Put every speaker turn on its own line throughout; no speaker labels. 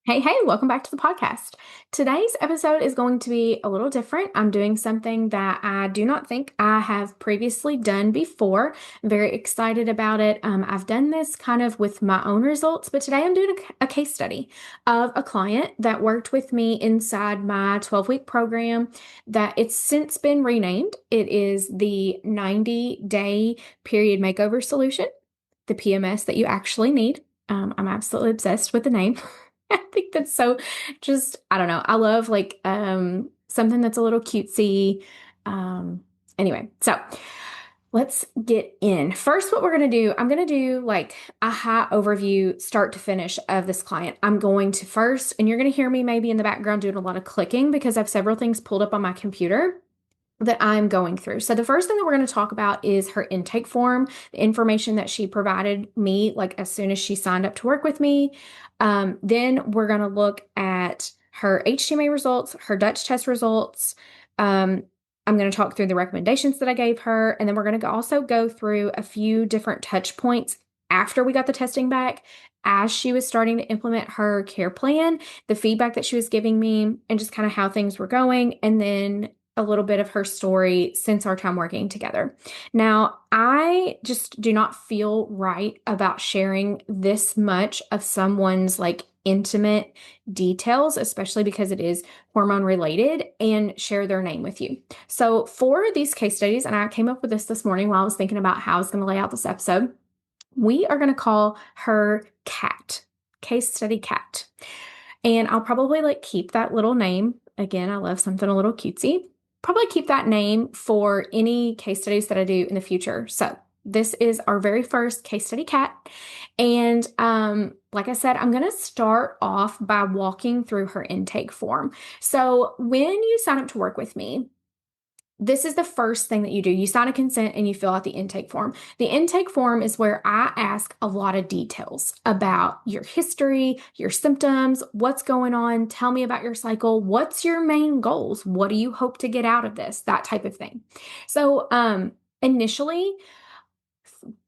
Hey, welcome back to the podcast. Today's episode is going to be a little different. I'm doing something that I do not think I have previously done before. I'm very excited about it. I've done this kind of with my own results, but today I'm doing a case study of a client that worked with me inside my 12-week program that it's since been renamed. It is the 90-day period makeover solution, the PMS that you actually need. I'm absolutely obsessed with the name. I think that's so I don't know. I love something that's a little cutesy. Anyway, so let's get in. First, what we're going to do, I'm going to do like a high overview, start to finish of this client. I'm going to first, and you're going to hear me maybe in the background doing a lot of clicking because I have several things pulled up on my computer that I'm going through. So the first thing that we're going to talk about is her intake form, the information that she provided me, like as soon as she signed up to work with me. Then we're going to look at her HTMA results, her Dutch test results. I'm going to talk through the recommendations that I gave her. And then we're going to also go through a few different touch points after we got the testing back, as she was starting to implement her care plan, the feedback that she was giving me, and just kind of how things were going. And then a little bit of her story since our time working together. Now, I just do not feel right about sharing this much of someone's like intimate details, especially because it is hormone related, and share their name with you. So for these case studies, and I came up with this morning while I was thinking about how I was going to lay out this episode, we are going to call her Cat, case study Cat. And I'll probably like keep that little name. Again, I love something a little cutesy. Probably keep that name for any case studies that I do in the future. So this is our very first case study Cat. And like I said, I'm going to start off by walking through her intake form. So when you sign up to work with me, this is the first thing that you do. You sign a consent and you fill out the intake form. The intake form is where I ask a lot of details about your history, your symptoms, what's going on. Tell me about your cycle. What's your main goals? What do you hope to get out of this? That type of thing. So, initially,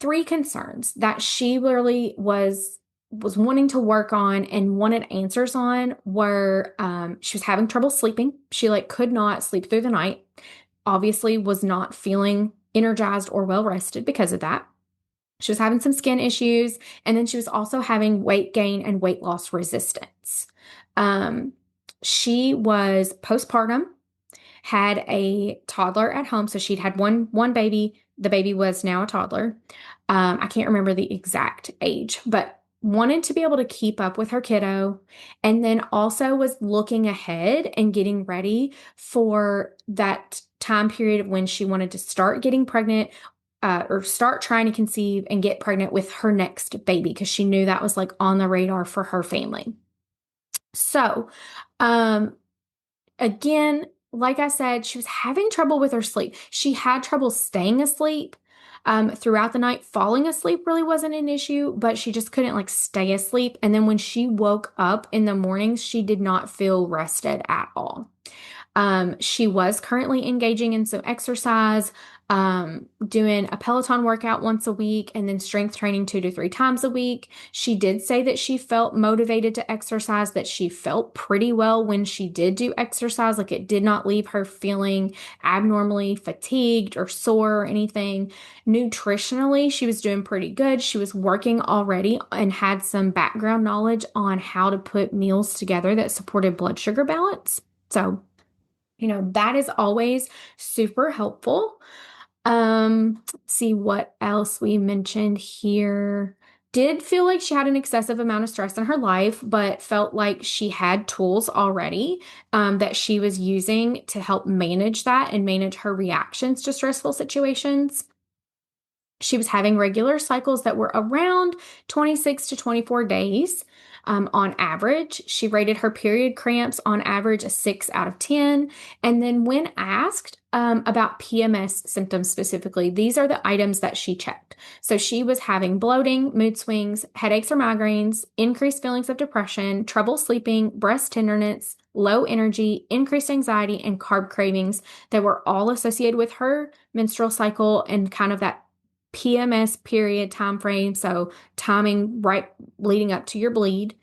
three concerns that she really was wanting to work on and wanted answers on were she was having trouble sleeping. She like could not sleep through the night. Obviously was not feeling energized or well rested because of that. She was having some skin issues, and then she was also having weight gain and weight loss resistance. She was postpartum, had a toddler at home. So she'd had one baby. The baby was now a toddler. I can't remember the exact age, but wanted to be able to keep up with her kiddo, and then also was looking ahead and getting ready for that time period of when she wanted to start getting pregnant, or start trying to conceive and get pregnant with her next baby, because she knew that was like on the radar for her family. So, again, like I said, she was having trouble with her sleep. She had trouble staying asleep throughout the night. Falling asleep really wasn't an issue, but she just couldn't like stay asleep. And then when she woke up in the mornings, she did not feel rested at all. She was currently engaging in some exercise, doing a Peloton workout once a week, and then strength training 2 to 3 times a week. She did say that she felt motivated to exercise, that she felt pretty well when she did do exercise. Like it did not leave her feeling abnormally fatigued or sore or anything. Nutritionally, she was doing pretty good. She was working already and had some background knowledge on how to put meals together that supported blood sugar balance. So, that is always super helpful. Let's see what else we mentioned here. Did feel like she had an excessive amount of stress in her life, but felt like she had tools already that she was using to help manage that and manage her reactions to stressful situations. She was having regular cycles that were around 26 to 24 days. On average, she rated her period cramps on average a 6 out of 10. And then when asked about PMS symptoms specifically, these are the items that she checked. So she was having bloating, mood swings, headaches or migraines, increased feelings of depression, trouble sleeping, breast tenderness, low energy, increased anxiety, and carb cravings that were all associated with her menstrual cycle and kind of that PMS period time frame, so timing right leading up to your bleed.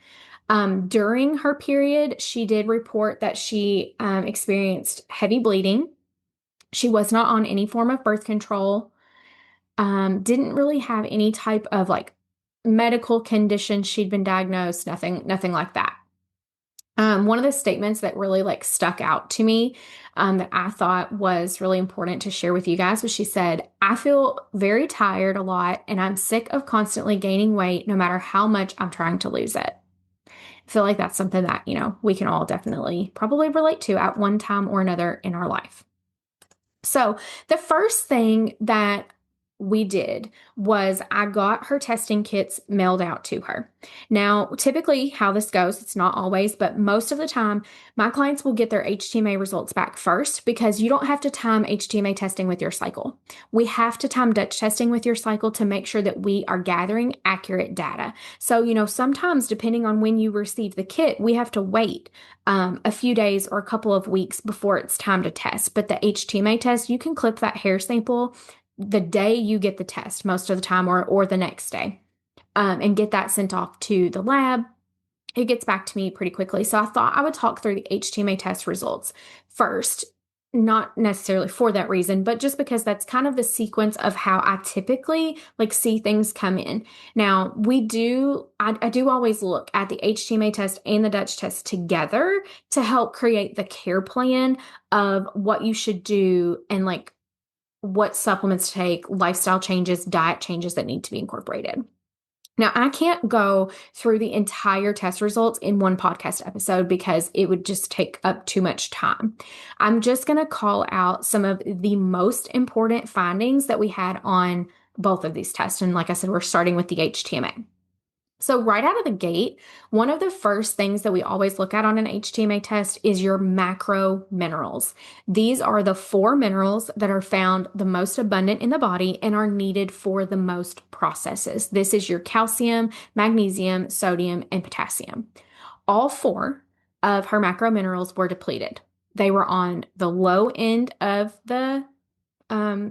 During her period, she did report that she experienced heavy bleeding. She was not on any form of birth control, didn't really have any type of like medical condition she'd been diagnosed, nothing like that. One of the statements that really like stuck out to me, that I thought was really important to share with you guys was she said, I feel very tired a lot and I'm sick of constantly gaining weight no matter how much I'm trying to lose it. I feel like that's something that, we can all definitely probably relate to at one time or another in our life. So the first thing that we did was I got her testing kits mailed out to her. Now, typically how this goes, it's not always, but most of the time, my clients will get their HTMA results back first because you don't have to time HTMA testing with your cycle. We have to time DUTCH testing with your cycle to make sure that we are gathering accurate data. So, sometimes depending on when you receive the kit, we have to wait a few days or a couple of weeks before it's time to test. But the HTMA test, you can clip that hair sample the day you get the test most of the time or the next day, and get that sent off to the lab. It gets back to me pretty quickly. So I thought I would talk through the HTMA test results first, not necessarily for that reason, but just because that's kind of the sequence of how I typically like see things come in. Now, I do always look at the HTMA test and the DUTCH test together to help create the care plan of what you should do and like what supplements to take, lifestyle changes, diet changes that need to be incorporated. Now, I can't go through the entire test results in one podcast episode because it would just take up too much time. I'm just going to call out some of the most important findings that we had on both of these tests. And like I said, we're starting with the HTMA. So right out of the gate, one of the first things that we always look at on an HTMA test is your macro minerals. These are the 4 minerals that are found the most abundant in the body and are needed for the most processes. This is your calcium, magnesium, sodium, and potassium. All 4 of her macro minerals were depleted. They were on the low end of the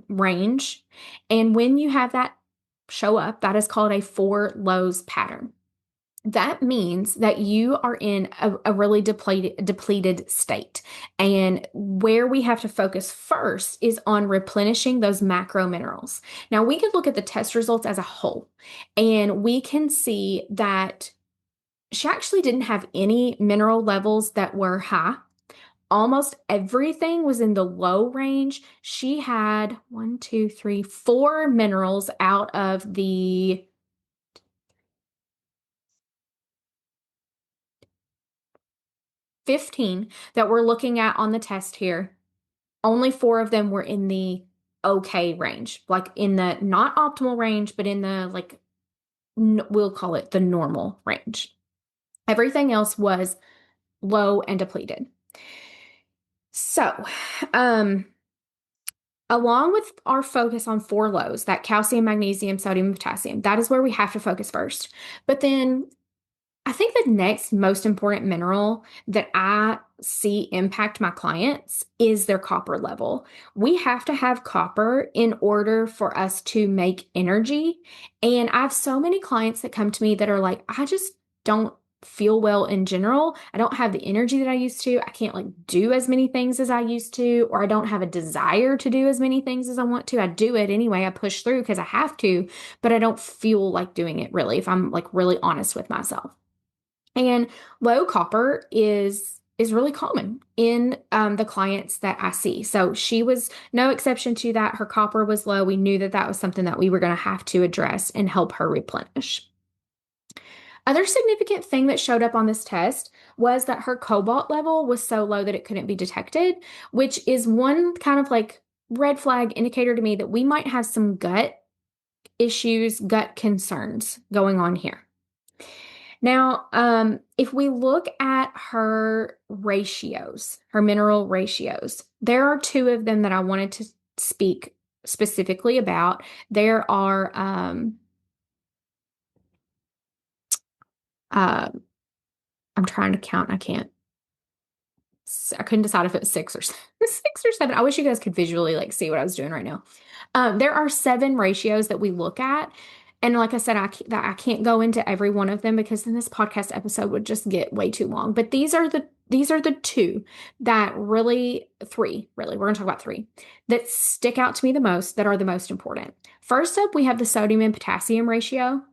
range. And when you have that show up, that is called a 4 lows pattern. That means that you are in a really depleted state. And where we have to focus first is on replenishing those macro minerals. Now, we could look at the test results as a whole, and we can see that she actually didn't have any mineral levels that were high. Almost everything was in the low range. She had 4 minerals out of the 15 that we're looking at on the test here. Only 4 of them were in the okay range, like in the not optimal range, but in the we'll call it the normal range. Everything else was low and depleted. So, along with our focus on 4 lows, that calcium, magnesium, sodium, and potassium, that is where we have to focus first. But then I think the next most important mineral that I see impact my clients is their copper level. We have to have copper in order for us to make energy. And I have so many clients that come to me that are like, I just don't feel well in general. I don't have the energy that I used to. I can't do as many things as I used to, or I don't have a desire to do as many things as I want to. I do it anyway. I push through because I have to, but I don't feel like doing it really, if I'm really honest with myself. And low copper is really common in the clients that I see. So she was no exception to that. Her copper was low. We knew that that was something that we were going to have to address and help her replenish. Other significant thing that showed up on this test was that her cobalt level was so low that it couldn't be detected, which is one kind of red flag indicator to me that we might have some gut issues, gut concerns going on here. Now, if we look at her ratios, her mineral ratios, there are 2 of them that I wanted to speak specifically about. There are, I'm trying to count. I couldn't decide if it was 6 or 6 or 7. I wish you guys could visually see what I was doing right now. There are 7 ratios that we look at And like I said, I can't go into every one of them because then this podcast episode would just get way too long. But these are the two that really, three, really, we're going to talk about three that stick out to me the most, that are the most important. First up, we have the sodium and potassium ratio.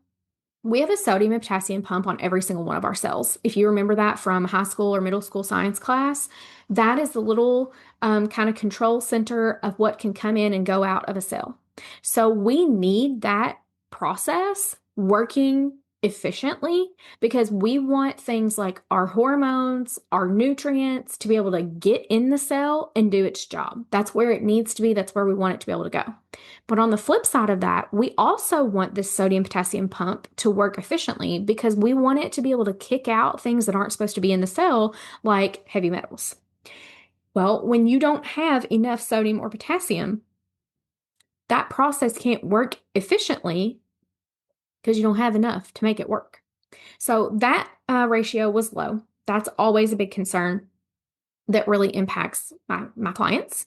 We have a sodium and potassium pump on every single one of our cells. If you remember that from high school or middle school science class, that is the little kind of control center of what can come in and go out of a cell. So we need that process working efficiently because we want things like our hormones, our nutrients to be able to get in the cell and do its job. That's where it needs to be. That's where we want it to be able to go. But on the flip side of that, we also want this sodium potassium pump to work efficiently because we want it to be able to kick out things that aren't supposed to be in the cell, like heavy metals. Well, when you don't have enough sodium or potassium, that process can't work efficiently because you don't have enough to make it work. So that ratio was low. That's always a big concern that really impacts my clients.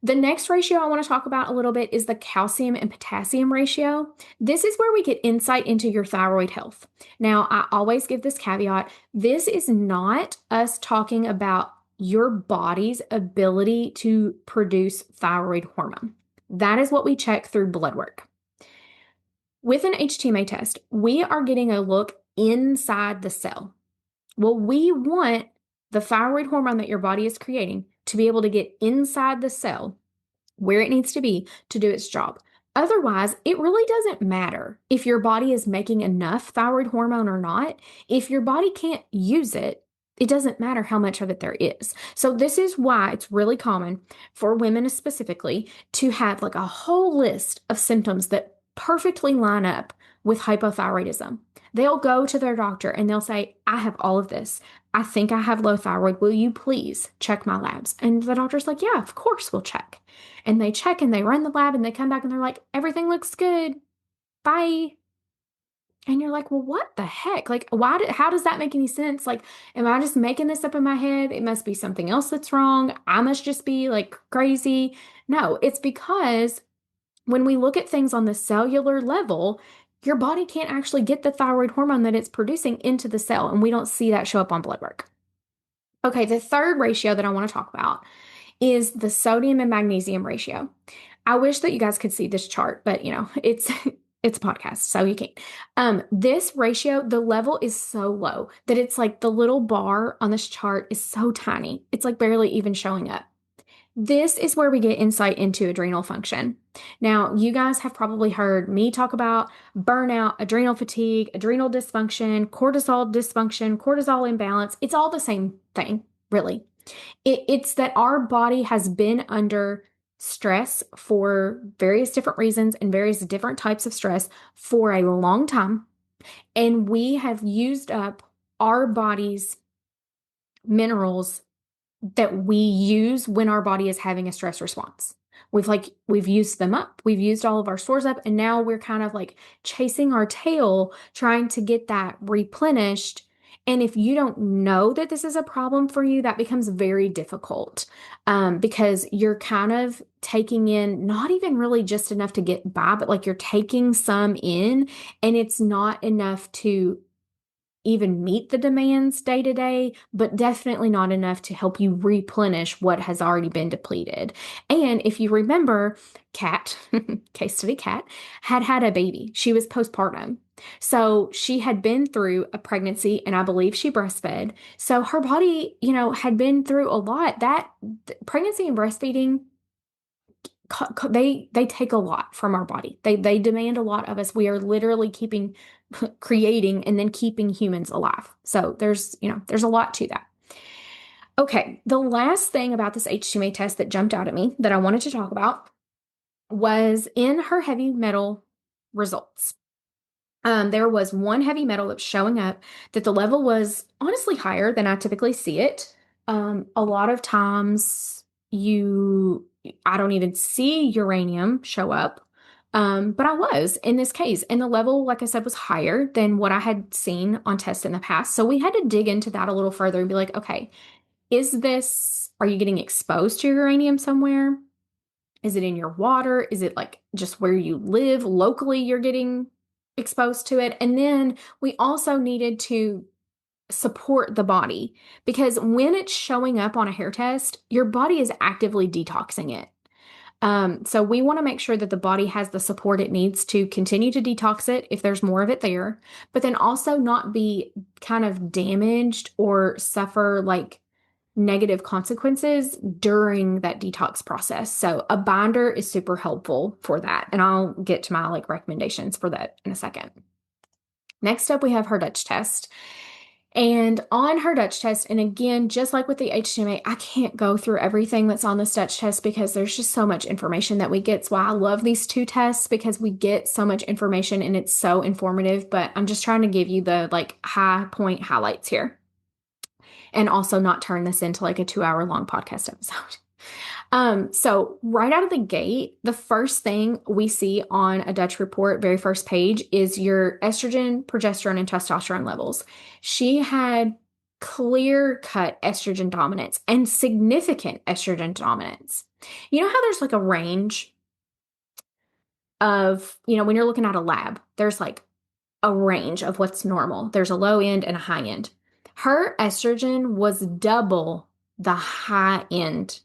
The next ratio I want to talk about a little bit is the calcium and potassium ratio. This is where we get insight into your thyroid health. Now, I always give this caveat. This is not us talking about your body's ability to produce thyroid hormone. That is what we check through blood work. With an HTMA test, we are getting a look inside the cell. Well, we want the thyroid hormone that your body is creating to be able to get inside the cell where it needs to be to do its job. Otherwise, it really doesn't matter if your body is making enough thyroid hormone or not. If your body can't use it, it doesn't matter how much of it there is. So this is why it's really common for women specifically to have like a whole list of symptoms that perfectly line up with hypothyroidism. They'll go to their doctor and they'll say, I have all of this. I think I have low thyroid. Will you please check my labs? And the doctor's like, yeah, of course we'll check. And they check and they run the lab and they come back and they're like, everything looks good. Bye. And you're like, well, what the heck? Like, how does that make any sense? Like, am I just making this up in my head? It must be something else that's wrong. I must just be like crazy. No, it's because when we look at things on the cellular level, your body can't actually get the thyroid hormone that it's producing into the cell, and we don't see that show up on blood work. Okay, the third ratio that I want to talk about is the sodium and magnesium ratio. I wish that you guys could see this chart, but it's it's a podcast, so you can't. This ratio, the level is so low that it's like the little bar on this chart is so tiny. It's like barely even showing up. This is where we get insight into adrenal function. Now, you guys have probably heard me talk about burnout, adrenal fatigue, adrenal dysfunction, cortisol imbalance. It's all the same thing, really. It's that our body has been under stress for various different reasons and various different types of stress for a long time. And we have used up our body's minerals that we use when our body is having a stress response. We've used them up. We've used all of our stores up, and now we're kind of like chasing our tail trying to get that replenished. And if you don't know that this is a problem for you, that becomes very difficult because you're kind of taking in not even really just enough to get by, but like you're taking some in, and it's not enough to even meet the demands day to day, but definitely not enough to help you replenish what has already been depleted. And if you remember, Kat, case study Kat, had a baby. She was postpartum. So she had been through a pregnancy and I believe she breastfed. So her body, had been through a lot. That pregnancy and breastfeeding, they take a lot from our body. They demand a lot of us. We are literally creating and then keeping humans alive. So there's a lot to that. Okay, the last thing about this HTMA test that jumped out at me that I wanted to talk about was in her heavy metal results. There was one heavy metal that was showing up that the level was honestly higher than I typically see it. A lot of times I don't even see uranium show up. But I was in this case, and the level, like I said, was higher than what I had seen on tests in the past. So we had to dig into that a little further and be like, okay, are you getting exposed to uranium somewhere? Is it in your water? Is it like just where you live locally you're getting exposed to it. And then we also needed to support the body because when it's showing up on a hair test, your body is actively detoxing it. So we want to make sure that the body has the support it needs to continue to detox it if there's more of it there, but then also not be kind of damaged or suffer like negative consequences during that detox process. So a binder is super helpful for that. And I'll get to my like recommendations for that in a second. Next up, we have her Dutch test. And on her Dutch test, and again, just like with the HTMA, I can't go through everything that's on this Dutch test because there's just so much information that we get. It's why I love these two tests because we get so much information and it's so informative. But I'm just trying to give you the like high point highlights here and also not turn this into like a 2 hour long podcast episode. So right out of the gate, the first thing we see on a Dutch report, very first page, is your estrogen, progesterone, and testosterone levels. She had clear-cut estrogen dominance and significant estrogen dominance. You know how there's like a range of, when you're looking at a lab, there's like a range of what's normal. There's a low end and a high end. Her estrogen was double the high end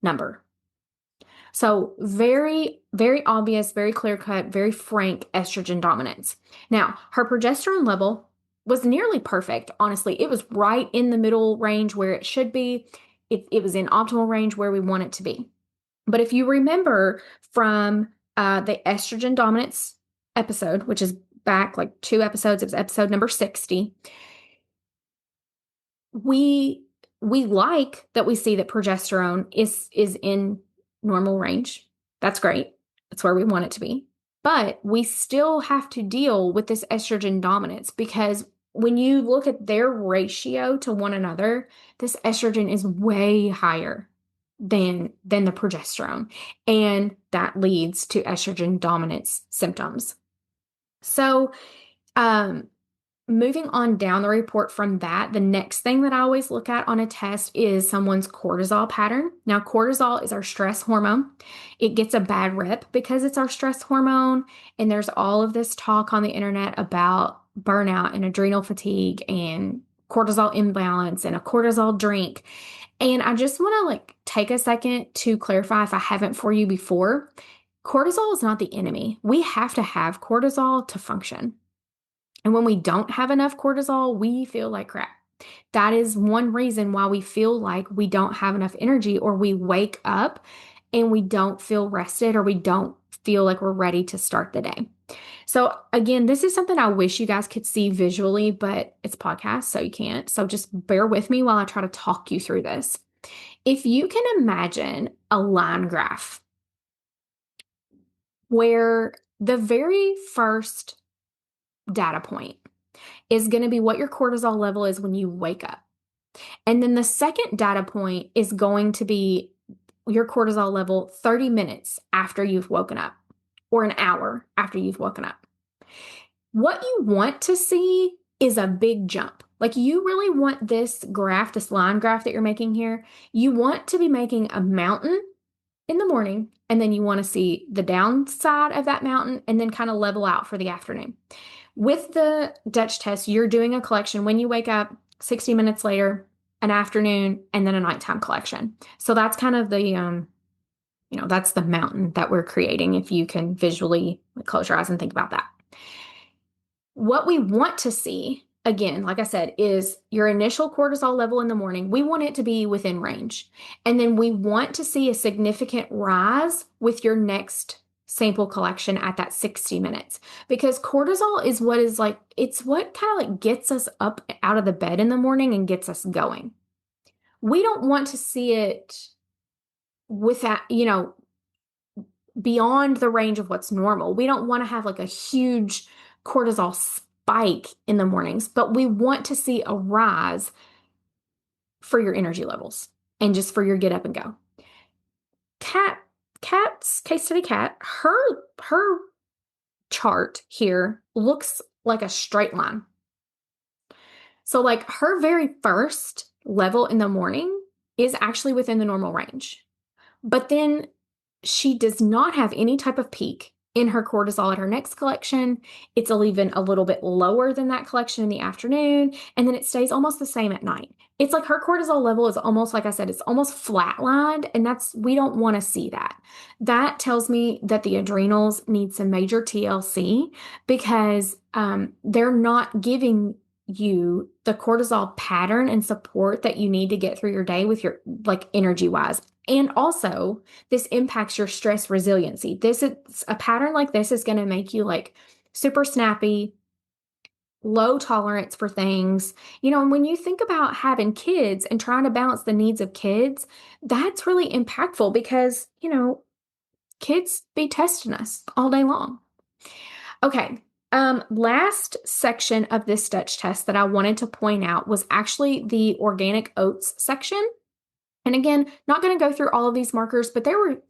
number. So very, very obvious, very clear cut, very frank estrogen dominance. Now, her progesterone level was nearly perfect. Honestly, it was right in the middle range where it should be. It was in optimal range where we want it to be. But if you remember from the estrogen dominance episode, which is back like 2 episodes, it was episode number 60, we like that we see that progesterone is in normal range. That's great. That's where we want it to be. But we still have to deal with this estrogen dominance because when you look at their ratio to one another, this estrogen is way higher than the progesterone. And that leads to estrogen dominance symptoms. So, moving on down the report from that, the next thing that I always look at on a test is someone's cortisol pattern. Now, cortisol is our stress hormone. It gets a bad rep because it's our stress hormone. And there's all of this talk on the internet about burnout and adrenal fatigue and cortisol imbalance and a cortisol drink. And I just want to like take a second to clarify if I haven't for you before. Cortisol is not the enemy. We have to have cortisol to function. And when we don't have enough cortisol, we feel like crap. That is one reason why we feel like we don't have enough energy, or we wake up and we don't feel rested, or we don't feel like we're ready to start the day. So again, this is something I wish you guys could see visually, but it's a podcast, so you can't. So just bear with me while I try to talk you through this. If you can imagine a line graph where the very first data point is going to be what your cortisol level is when you wake up. And then the second data point is going to be your cortisol level 30 minutes after you've woken up, or an hour after you've woken up. What you want to see is a big jump. Like, you really want this graph, this line graph that you're making here, you want to be making a mountain in the morning, and then you want to see the downside of that mountain and then kind of level out for the afternoon. With the Dutch test, you're doing a collection when you wake up, 60 minutes later, an afternoon, and then a nighttime collection. So that's kind of the, that's the mountain that we're creating, if you can visually close your eyes and think about that. What we want to see, again, like I said, is your initial cortisol level in the morning. We want it to be within range. And then we want to see a significant rise with your next sample collection at that 60 minutes, because cortisol is it's what kind of like gets us up out of the bed in the morning and gets us going. We don't want to see it with that, beyond the range of what's normal. We don't want to have like a huge cortisol spike in the mornings, but we want to see a rise for your energy levels and just for your get up and go. Kat's case study Kat, her chart here looks like a straight line. So like her very first level in the morning is actually within the normal range. But then she does not have any type of peak in her cortisol at her next collection. It's even a little bit lower than that collection in the afternoon, and then it stays almost the same at night. It's like her cortisol level is almost, like I said, it's almost flatlined, and we don't want to see that. That tells me that the adrenals need some major TLC because they're not giving you the cortisol pattern and support that you need to get through your day with your, like, energy wise. And also, this impacts your stress resiliency. This is a pattern like this is going to make you like super snappy, low tolerance for things. And when you think about having kids and trying to balance the needs of kids, that's really impactful because, kids be testing us all day long. Okay. Last section of this Dutch test that I wanted to point out was actually the organic oats section. And again, not going to go through all of these markers, but there were,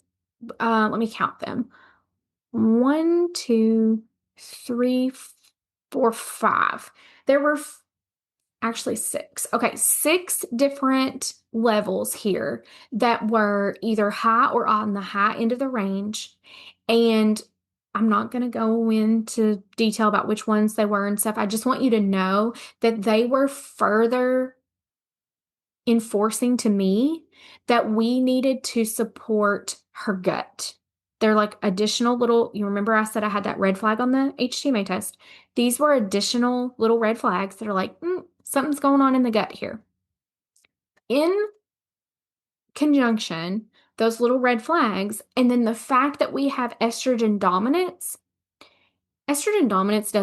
let me count them. 1, 2, 3, 4, 5. There were actually 6. Okay, 6 different levels here that were either high or on the high end of the range. And I'm not going to go into detail about which ones they were and stuff. I just want you to know that they were further enforcing to me that we needed to support her gut. They're like additional little, you remember I said I had that red flag on the HTMA test. These were additional little red flags that are like, something's going on in the gut here. In conjunction, those little red flags, and then the fact that we have estrogen dominance. Estrogen dominance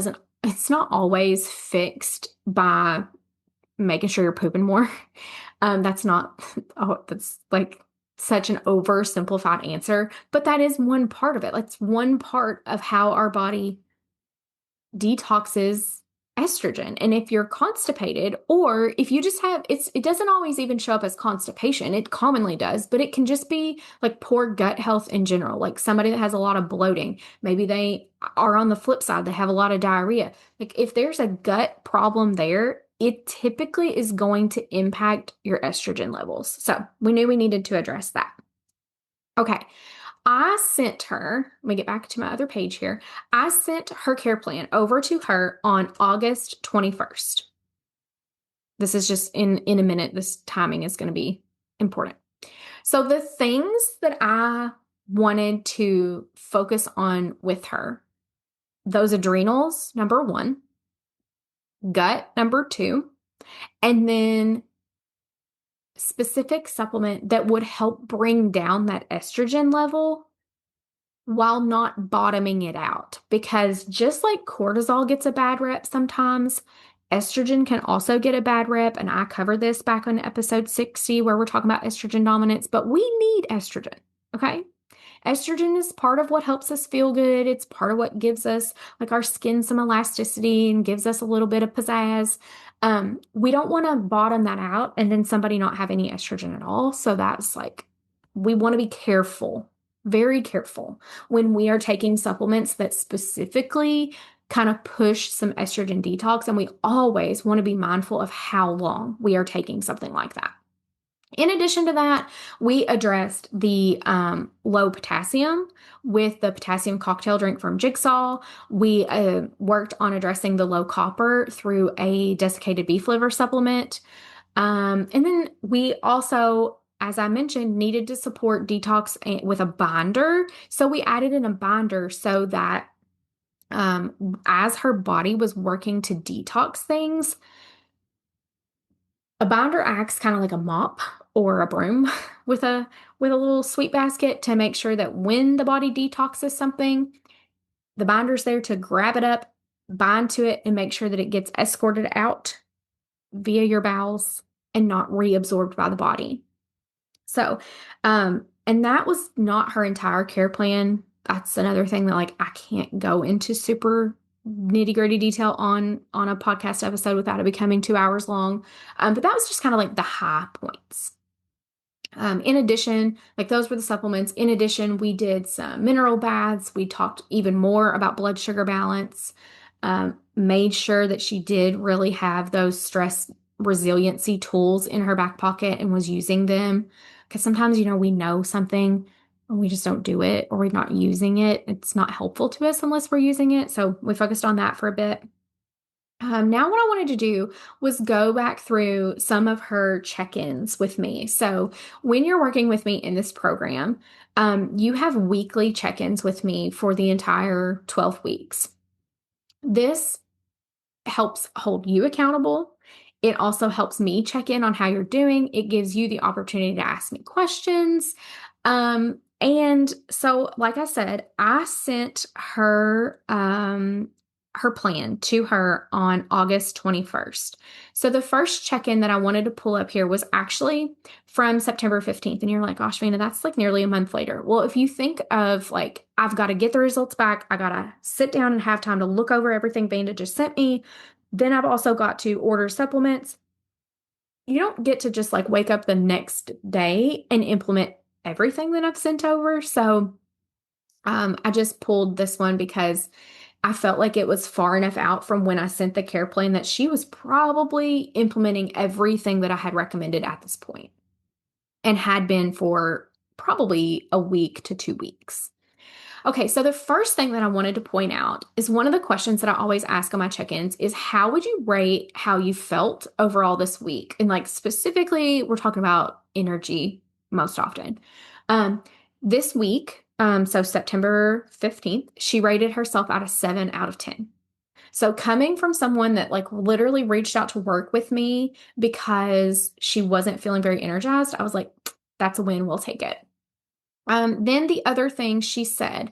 it's not always fixed by making sure you're pooping more. That's like such an oversimplified answer, but that is one part of it. That's one part of how our body detoxes estrogen. And if you're constipated, or if you just have, it doesn't always even show up as constipation. It commonly does, but it can just be like poor gut health in general. Like somebody that has a lot of bloating, maybe they are on the flip side, they have a lot of diarrhea. Like if there's a gut problem there, it typically is going to impact your estrogen levels. So we knew we needed to address that. Okay. I sent her, let me get back to my other page here. I sent her care plan over to her on August 21st. This is just in a minute. This timing is going to be important. So the things that I wanted to focus on with her, those adrenals, number 1, gut, number 2, and then specific supplement that would help bring down that estrogen level while not bottoming it out. Because just like cortisol gets a bad rep sometimes, estrogen can also get a bad rep. And I covered this back on episode 60 where we're talking about estrogen dominance, but we need estrogen, okay? Estrogen is part of what helps us feel good. It's part of what gives us, like, our skin some elasticity and gives us a little bit of pizzazz. We don't want to bottom that out and then somebody not have any estrogen at all. So that's like, we want to be careful, very careful when we are taking supplements that specifically kind of push some estrogen detox. And we always want to be mindful of how long we are taking something like that. In addition to that, we addressed the low potassium with the potassium cocktail drink from Jigsaw. We worked on addressing the low copper through a desiccated beef liver supplement. And then we also, as I mentioned, needed to support detox with a binder. So we added in a binder so that as her body was working to detox things, a binder acts kind of like a mop or a broom with a little sweet basket to make sure that when the body detoxes something, the binder's there to grab it up, bind to it, and make sure that it gets escorted out via your bowels and not reabsorbed by the body. So, and that was not her entire care plan. That's another thing that, like, I can't go into super nitty-gritty detail on a podcast episode without it becoming 2 hours long. But that was just kind of like the high points. In addition, like, those were the supplements. In addition, we did some mineral baths. We talked even more about blood sugar balance, made sure that she did really have those stress resiliency tools in her back pocket and was using them. Because sometimes, we know something we just don't do it or we're not using it. It's not helpful to us unless we're using it. So we focused on that for a bit. Now, what I wanted to do was go back through some of her check-ins with me. So when you're working with me in this program, you have weekly check-ins with me for the entire 12 weeks. This helps hold you accountable. It also helps me check in on how you're doing. It gives you the opportunity to ask me questions. And so, like I said, I sent her plan to her on August 21st. So the first check-in that I wanted to pull up here was actually from September 15th. And you're like, gosh, Vana, that's like nearly a month later. Well, if you think of like, I've got to get the results back, I got to sit down and have time to look over everything Vanda just sent me. Then I've also got to order supplements. You don't get to just like wake up the next day and implement everything that I've sent over. So I just pulled this one because I felt like it was far enough out from when I sent the care plan that she was probably implementing everything that I had recommended at this point and had been for probably a week to 2 weeks. Okay, so the first thing that I wanted to point out is one of the questions that I always ask on my check-ins is how would you rate how you felt overall this week? And like specifically, we're talking about energy most often. This week, so September 15th, she rated herself out of 7 out of 10. So coming from someone that like literally reached out to work with me because she wasn't feeling very energized, I was like, that's a win, we'll take it. Then the other thing she said,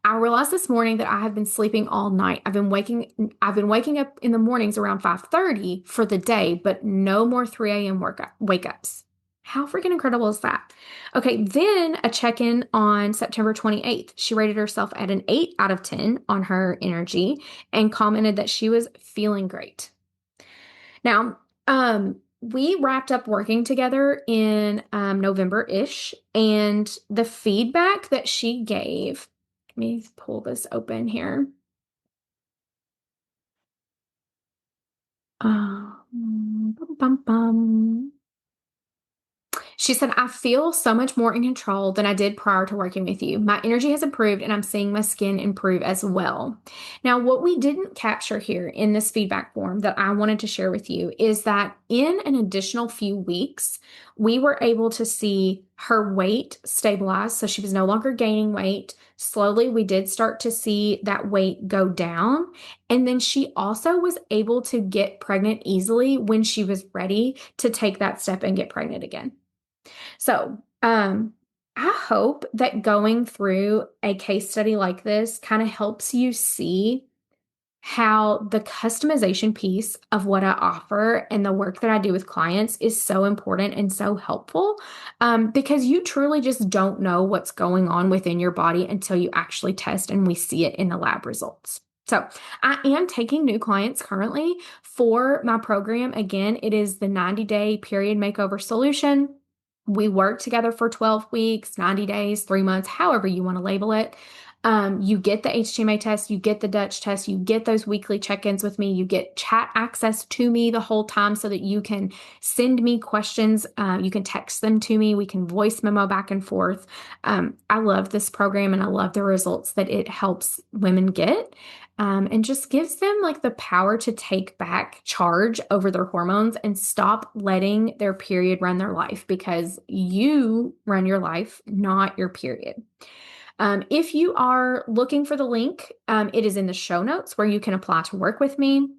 I realized this morning that I have been sleeping all night. I've been waking up in the mornings around 5:30 for the day, but no more 3 a.m. wake ups. How freaking incredible is that? Okay, then a check-in on September 28th. She rated herself at an 8 out of 10 on her energy and commented that she was feeling great. Now, we wrapped up working together in November-ish, and the feedback that she gave, let me pull this open here. Bum, bum, bum. She said, I feel so much more in control than I did prior to working with you. My energy has improved and I'm seeing my skin improve as well. Now, what we didn't capture here in this feedback form that I wanted to share with you is that in an additional few weeks, we were able to see her weight stabilize. So she was no longer gaining weight. Slowly, we did start to see that weight go down. And then she also was able to get pregnant easily when she was ready to take that step and get pregnant again. So, I hope that going through a case study like this kind of helps you see how the customization piece of what I offer and the work that I do with clients is so important and so helpful, because you truly just don't know what's going on within your body until you actually test and we see it in the lab results. So I am taking new clients currently for my program. Again, it is the 90-day period makeover solution. We work together for 12 weeks, 90 days, 3 months, however you want to label it. You get the HTMA test, you get the DUTCH test, you get those weekly check-ins with me, you get chat access to me the whole time so that you can send me questions, you can text them to me, we can voice memo back and forth. I love this program and I love the results that it helps women get. And just gives them like the power to take back charge over their hormones and stop letting their period run their life, because you run your life, not your period. If you are looking for the link, it is in the show notes where you can apply to work with me.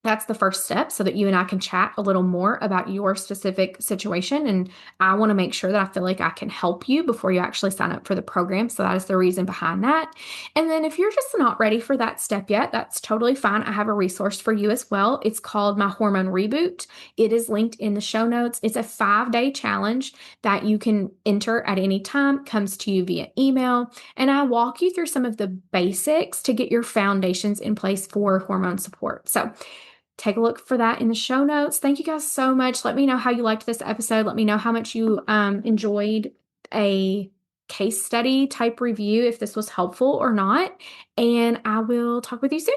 That's the first step so that you and I can chat a little more about your specific situation. And I want to make sure that I feel like I can help you before you actually sign up for the program. So that is the reason behind that. And then if you're just not ready for that step yet, that's totally fine. I have a resource for you as well. It's called my hormone reboot. It is linked in the show notes. It's a 5-day challenge that you can enter at any time, comes to you via email. And I walk you through some of the basics to get your foundations in place for hormone support. So take a look for that in the show notes. Thank you guys so much. Let me know how you liked this episode. Let me know how much you enjoyed a case study type review, if this was helpful or not. And I will talk with you soon.